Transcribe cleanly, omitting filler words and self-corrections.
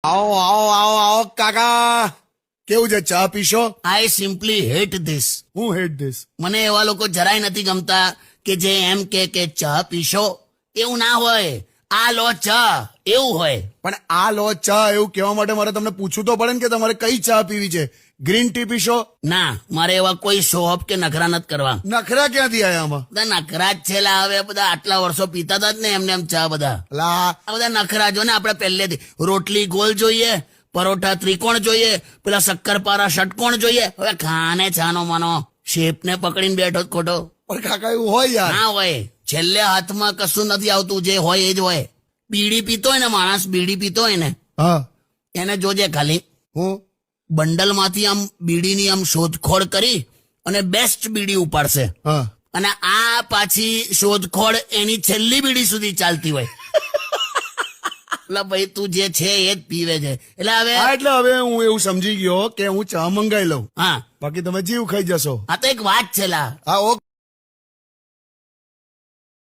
આવો આવો આવો આવો કાકા, કેવું છે? ચા પીશો? આઈ સિમ્પલી હેટ ધીસ. હું હેટ ધીસ. મને એવા લોકો જરાય નથી ગમતા કે જે એમ કે ચા પીશો. એવું ના હોય, આ લો ચા એવું હોય. પણ આ લો ચા એવું કહેવા માટે મારે તમને પૂછવું તો પડે ને કે તમારે કઈ ચા પીવી છે? ગ્રીન ટી પીશો? ના, મારે એવા કોઈ શો ઓફ કે નખરા નથી કરવા. નખરા ક્યાંથી આયા આમાં? બધા નખરા જ છેલા. હવે બધા આટલા વર્ષો પીતા હતા જ ને એમને એમ ચા બધા. લા આ બધા નખરા જો ને આપણે પહેલેથી. રોટલી ગોલ જોઈએ, પરોઠા ત્રિકોણ જોઈએ, પેલા શક્કરપારા ષટકોણ જોઈએ. હવે ખાને છાનો માનો શેપ ને પકડીને બેઠો જ ખોટો. પણ કાકા એવું હોય યાર. ના હોય, છેલ્લે હાથમાં કશું નથી આવતું. જે હોય એ જ હોય. બીડી પીતો હોય ને માણસ, બીડી પીતો હોય ને હા, એને જોજે ખાલી હું બંડલમાંથી આમ બીડીની આમ શોધખોળ કરી અને બેસ્ટ બીડી ઉપાડશે. હા અને આ પાછી શોધખોળ એની છેલ્લી બીડી સુધી ચાલતી હોય. એટલે ભાઈ તું જે છે એ જ પીવે છે. એટલે હવે હા, એટલે હવે હું એવું સમજી ગયો કે હું ચા મંગાઈ લઉં, હા, બાકી તમે જીવ ખાઈ જશો. આ તો એક વાત છે લા. હા, ઓકે.